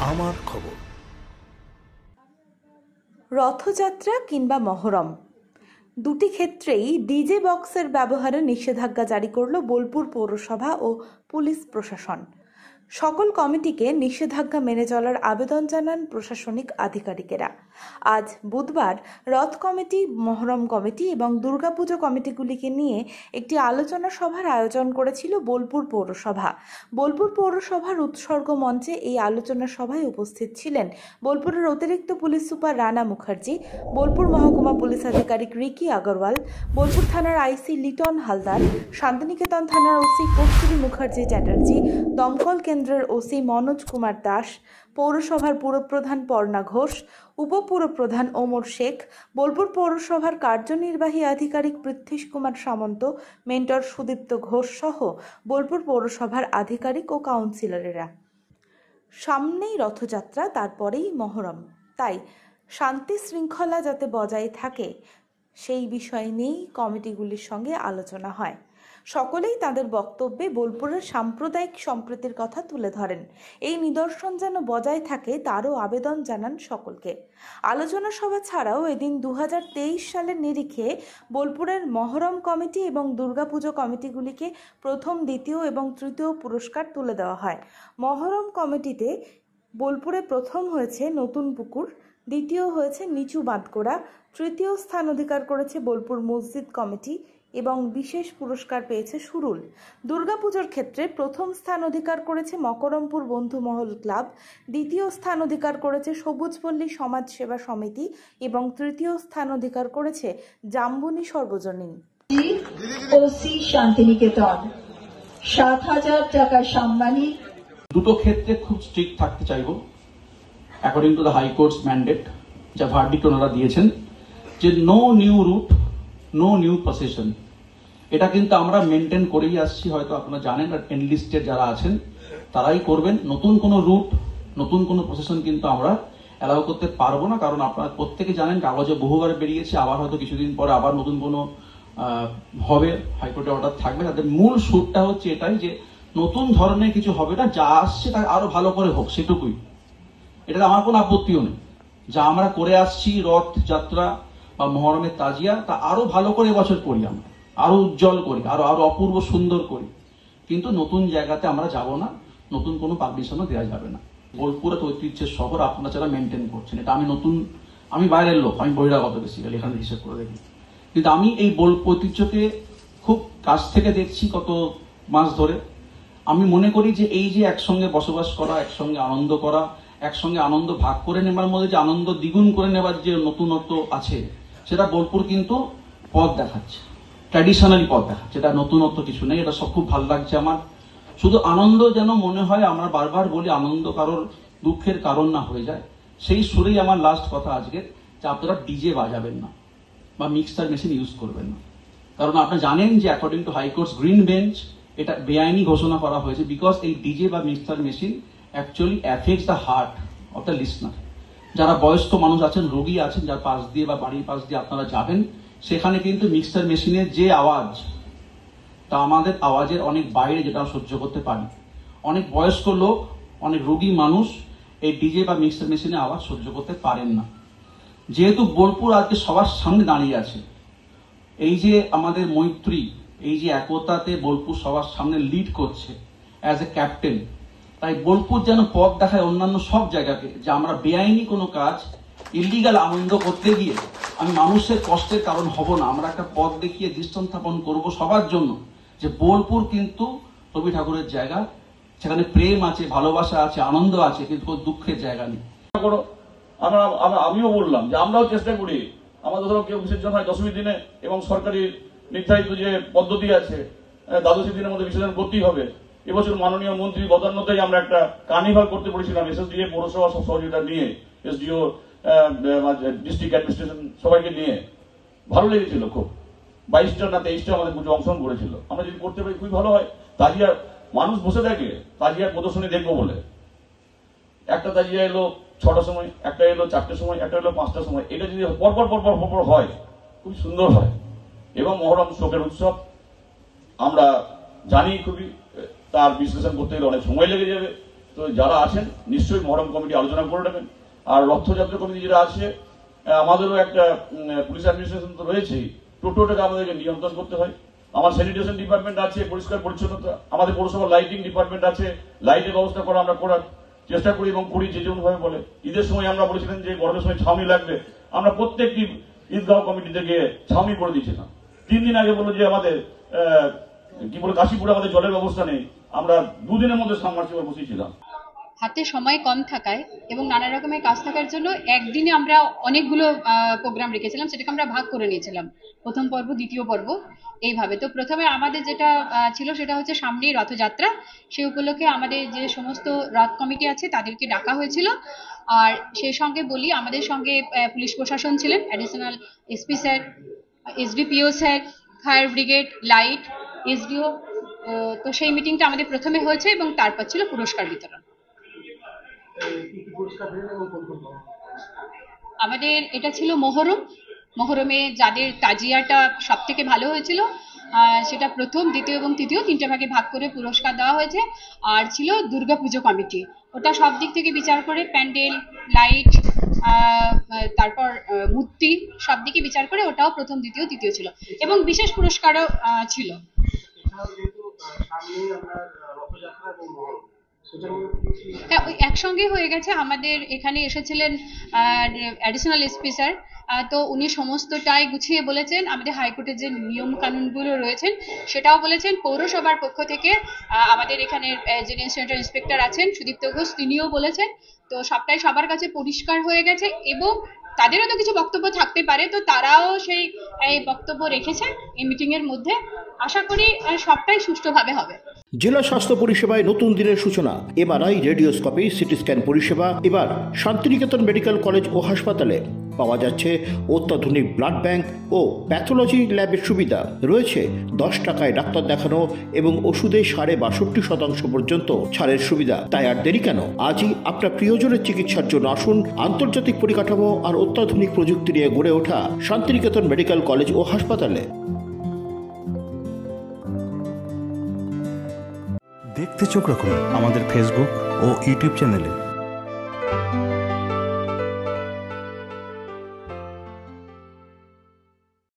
আমার খবর। রথযাত্রা কিংবা মহরম দুটি ক্ষেত্রেই ডিজে বক্সের ব্যবহারে নিষেধাজ্ঞা জারি করল বোলপুর পৌরসভা ও পুলিশ প্রশাসন। সকল কমিটিকে নিষেধাজ্ঞা মেনে চলার আবেদন জানান প্রশাসনিক আধিকারিকেরা। আজ বুধবার রথ কমিটি, মহরম কমিটি এবং দুর্গাপুজো কমিটিগুলিকে নিয়ে একটি আলোচনা সভার আয়োজন করেছিল বোলপুর পৌরসভা। বোলপুর পৌরসভার উৎসর্গ মঞ্চে এই আলোচনা সভায় উপস্থিত ছিলেন বোলপুরের অতিরিক্ত পুলিশ সুপার রানা মুখার্জি, বোলপুর মহকুমা পুলিশ আধিকারিক রিকি আগরওয়াল, বোলপুর থানার আইসি লিটন হালদার, শান্তিনিকেতন থানার ওসি কস্তুরী মুখার্জি চ্যাটার্জি, দমকল কেন্দ্রের ওসি মনোজ কুমার দাস, পৌরসভার পুরপ্রধান পর্ণা ঘোষ, উপপুরপ্রধান ওমর শেখ, বোলপুর পৌরসভার কার্যনির্বাহী আধিকারিক পৃথ্বীশ কুমার সামন্ত, মেন্টর সুদীপ্ত ঘোষ সহ বোলপুর পৌরসভার আধিকারিক ও কাউন্সিলরেরা। সামনেই রথযাত্রা, তারপরেই মহরম, তাই শান্তি শৃঙ্খলা যাতে বজায় থাকে সেই বিষয় নিয়েই কমিটিগুলির সঙ্গে আলোচনা হয়। সকলেই তাদের বক্তব্যে বোলপুরের সাম্প্রদায়িক সম্প্রীতির কথা তুলে ধরেন। এই নিদর্শন যেন বজায় থাকে তারও আবেদন জানান সকলকে। আলোচনা সভা ছাড়াও এদিন 2023 সালের নিরিখে বোলপুরের মহরম কমিটি এবং দুর্গাপুজো কমিটিগুলিকে প্রথম, দ্বিতীয় এবং তৃতীয় পুরস্কার তুলে দেওয়া হয়। মহরম কমিটিতে বোলপুরে প্রথম হয়েছে নতুন পুকুর, দ্বিতীয় হয়েছে নিচু বাঁধকোড়া, তৃতীয় স্থান অধিকার করেছে বোলপুর মসজিদ কমিটি এবং বিশেষ পুরস্কার পেয়েছে সুরুল। দুর্গাপুজোর ক্ষেত্রে প্রথম স্থান অধিকার করেছে মকরমপুর বন্ধুমহল ক্লাব, দ্বিতীয় স্থান অধিকার করেছে সবুজপল্লী সমাজ সেবা সমিতি এবং তৃতীয় স্থান অধিকার করেছে জাম্বুনি সর্বজনীন। ওসি শান্তিনিকেতন ৭,০০০ টাকা সম্মানী। দুটো ক্ষেত্রে খুব স্ট্রিক্ট থাকতে চাইব according to the high court's mandate, যা ভার্ডিক্ট ওনারা দিয়েছেন, যে no new route, no new procession. এটা কিন্তু আমরা মেনটেন করেই আসছি, হয়তো আপনারা জানেন, আর এনলিস্টেড যারা আছেন তারাই করবেন। নতুন কোনো রুট, নতুন কোনো প্রসেশন কিন্তু আমরা অ্যালাউ করতে পারবো না, কারণ আপনারা প্রত্যেকে জানেন কাগজে বহুবার বেরিয়েছে, আবার হয়তো কিছুদিন পরে আবার নতুন কোনো হবে, হাইকোর্টের অর্ডার থাকবে। তাদের মূল সুরটা হচ্ছে এটাই যে নতুন ধরনের কিছু হবে না, যা আসছে তা আরো ভালো করে হোক, সেটুকুই। এটাতে আমার কোনো আপত্তিও নেই। যা আমরা করে আসছি রথ যাত্রা বা মহরমের তাজিয়া, তা আরো ভালো করে এবছর করি, আমরা আরো উজ্জ্বল করি, আরো আরো অপূর্ব সুন্দর করি। কিন্তু নতুন জায়গাতে আমরা যাব না, নতুন কোনো পারমিশনও দেওয়া যাবে না। বোলপুরের ঐতিহ্যের শহর আপনারা যারা মেনটেন করছেন, এটা আমি বাইরের লোক, আমি বহিরাগত বেসিক্যালি, এখানে হিসেব করে দেখি। কিন্তু আমি এই ঐতিহ্যকে খুব কাছ থেকে দেখছি কত মাস ধরে। আমি মনে করি যে এই যে একসঙ্গে বসবাস করা, একসঙ্গে আনন্দ করা, একসঙ্গে আনন্দ ভাগ করে নেবার মধ্যে যে আনন্দ দ্বিগুণ করে নেবার যে নতুনত্ব আছে, সেটা বোলপুর কিন্তু পথ দেখাচ্ছে, ট্র্যাডিশনালি পথ দেখাচ্ছে। এটা নতুনত্ব কিছু নেই, এটা সব খুব ভালো লাগছে আমার। শুধু আনন্দ যেন মনে হয়, আমরা বারবার বলি আনন্দ কারোর দুঃখের কারণ না হয়ে যায়, সেই সুরেই আমার লাস্ট কথা আজকে, যে আপনারা ডিজে বাজাবেন না বা মিক্সার মেশিন ইউজ করবেন না। কারণ আপনারা জানেন যে according to high courts green bench এটা বেআইনি ঘোষণা করা হয়েছে, বিকজ এই ডিজে বা mixer machine actually affects the heart of the listener. যারা বয়স্ক মানুষ আছেন, রোগী আছেন, যার পাশ দিয়ে বা বাড়ির পাশ দিয়ে আপনারা যাবেন, সেখানে কিন্তু মিক্সার মেশিনের যে আওয়াজ, তা আমাদের আওয়াজের অনেক বাইরে, যেটা সহ্য করতে পারি। অনেক বয়স্ক লোক, অনেক রোগী মানুষ এই ডিজে বা মিক্সার মেশিনের আওয়াজ সহ্য করতে পারেন না। যেহেতু বোলপুর আজকে সবার সামনে দাঁড়িয়ে আছে, এই যে আমাদের মৈত্রী, এই যে একতাতে বোলপুর সবার সামনে লিড করছে অ্যাজ এ ক্যাপ্টেন, তাই বোলপুর যেন পথ দেখায় অন্যান্য সব জায়গাকে, যে আমরা বেআইনি কোনো কাজ, ইলিগাল আনন্দ করতে গিয়ে আমি মানুষের কষ্টের কারণ হব না। আমরা একটা পথ দেখিয়ে দৃষ্টান্ত স্থাপন করবো সবার জন্য, যে বোলপুর কিন্তু রবি ঠাকুরের জায়গা, সেখানে প্রেম আছে, ভালোবাসা আছে, আনন্দ আছে, কিন্তু কোনো দুঃখের জায়গা নেই। আমিও বললাম যে আমরাও চেষ্টা করি, আমাদের ধরো কেউ বিসর্জন হয় দশমীর দিনে এবং সরকারি নির্ধারিত যে পদ্ধতি আছে দ্বাদশী দিনের মধ্যে বিসর্জন করতেই হবে। এবছর মাননীয় মন্ত্রী বদান্যতায় আমরা একটা কার্নিভাল করতে বলেছিলাম, এসএসডিএ পৌরসভা সব সহযোগিতা নিয়ে, এসডিও, ডিস্ট্রিক্ট অ্যাডমিনিস্ট্রেশন সবাইকে নিয়ে। ভালো লেগেছিল খুব। 22টা না 23টা আমাদের পুজো অংশগ্রহণ করেছিল। আমরা যদি করতে পারি খুবই ভালো হয়। তাজিয়া মানুষ বসে থাকে তাজিয়া প্রদর্শনী দেখবো বলে। একটা তাজিয়া এলো 6টার সময়, একটা এলো 4টার সময়, একটা এলো 5টার সময়। এটা যদি পরপর হয়, খুব সুন্দর হয়। এবং মহরম শোকের উৎসব, আমরা জানি খুবই, তার বিশ্লেষণ করতে গেলে অনেক সময় লেগে যাবে। তো যারা আছেন নিশ্চয়ই মহরম কমিটি আলোচনা করে নেবেন। আর রথযাত্রা কমিটি যেটা আছে, আমাদেরও একটা পুলিশ অ্যাডমিনিস্ট্রেশন তো রয়েছেই, টোটোটাকে আমাদেরকে নিয়ন্ত্রণ করতে হয়। আমার স্যানিটেশন ডিপার্টমেন্ট আছে, পরিষ্কার পরিচ্ছন্নতা, আমাদের পৌরসভার লাইটিং ডিপার্টমেন্ট আছে, লাইটের ব্যবস্থা করা আমরা করার চেষ্টা করি এবং করি যে যেমন ভাবে বলে। ঈদের সময় আমরা বলেছিলেন যে বড়দের সময় ছাউনি লাগবে, আমরা প্রত্যেকটি ঈদগাঁও কমিটিতে গিয়ে ছাউনি করে দিয়েছিলাম। 3 দিন আগে বললো যে আমাদের কি বলে কাশীপুরে আমাদের জলের ব্যবস্থা নেই, আমরা 2 দিনের মধ্যে সাবমার্সিবল বসিয়েছিলাম। হাতে সময় কম থাকায় এবং নানা রকমের কাজ থাকার জন্য একদিনে আমরা অনেকগুলো প্রোগ্রাম রেখেছিলাম, সেটাকে আমরা ভাগ করে নিয়েছিলাম, প্রথম পর্ব দ্বিতীয় পর্ব এইভাবে। তো প্রথমে আমাদের যেটা ছিল সেটা হচ্ছে সামনেই রথযাত্রা, সেই উপলক্ষে আমাদের যে সমস্ত রথ কমিটি আছে তাদেরকে ডাকা হয়েছিল। আর সেই সঙ্গে বলি, আমাদের সঙ্গে পুলিশ প্রশাসন ছিলেন, additional SP sir, SDPO sir, fire brigade, light, SDO. তো সেই মিটিংটা আমাদের প্রথমে হয়েছে এবং তারপর ছিল পুরস্কার বিতরণ। আমাদের এটা ছিল মহরমে যাদের তাজিয়াটা সব থেকে ভালো হয়েছিল সেটা প্রথম, দ্বিতীয় এবং তৃতীয় 3টে ভাগে ভাগ করে পুরস্কার দেওয়া হয়েছে। আর ছিল দুর্গাপুজো কমিটি, ওটা সব দিক থেকে বিচার করে প্যান্ডেল, লাইট, তারপর মূর্তি সব দিকে বিচার করে ওটাও প্রথম, দ্বিতীয়, তৃতীয় ছিল এবং বিশেষ পুরস্কারও ছিল। হ্যাঁ, ওই একসঙ্গে হয়ে গেছে। আমাদের এখানে এসেছিলেন অ্যাডিশনাল এসপি স্যার, তো উনি সমস্তটাই গুছিয়ে বলেছেন। আমাদের হাইকোর্টের যে নিয়ম কানুনগুলো রয়েছেন সেটাও বলেছেন। পৌরসভার পক্ষ থেকে আমাদের এখানে যিনি সেন্ট্রাল ইন্সপেক্টর আছেন সুদীপ্ত ঘোষ, তিনিও বলেছেন। তো সবটাই সবার কাছে পরিষ্কার হয়ে গেছে এবং তাদেরও তো কিছু বক্তব্য থাকতে পারে, তো তারাও সেই বক্তব্য রেখেছেন এই মিটিং এর মধ্যে। আশা করি সবটাই সুষ্ঠুভাবে হবে। জেলা স্বাস্থ্য পরিষেবায় নতুন দিনের সূচনা। এমআরআই, রেডিওস্কোপি, সিটি স্ক্যান পরিষেবা এবার শান্তিনিকেতন মেডিকেল কলেজ ও হাসপাতালে পাওয়া যাচ্ছে। অত্যাধুনিক ব্লাড ব্যাংক ও প্যাথোলজি ল্যাবের সুবিধা রয়েছে। 10 টাকায় ডাক্তার দেখানো এবং ওষুধে 62% পর্যন্ত ছাড়ের সুবিধা। তাই আর দেরি কেন? আজই আপনার প্রিয়জনের চিকিৎসার জন্য আসুন আন্তর্জাতিক পরিকাঠামো আর অত্যাধুনিক প্রযুক্তি নিয়ে গড়ে ওঠা শান্তিনিকেতন মেডিকেল কলেজ ও হাসপাতালে। দেখতে চোখ রাখুন আমাদের ফেসবুক ও ইউটিউব চ্যানেলে।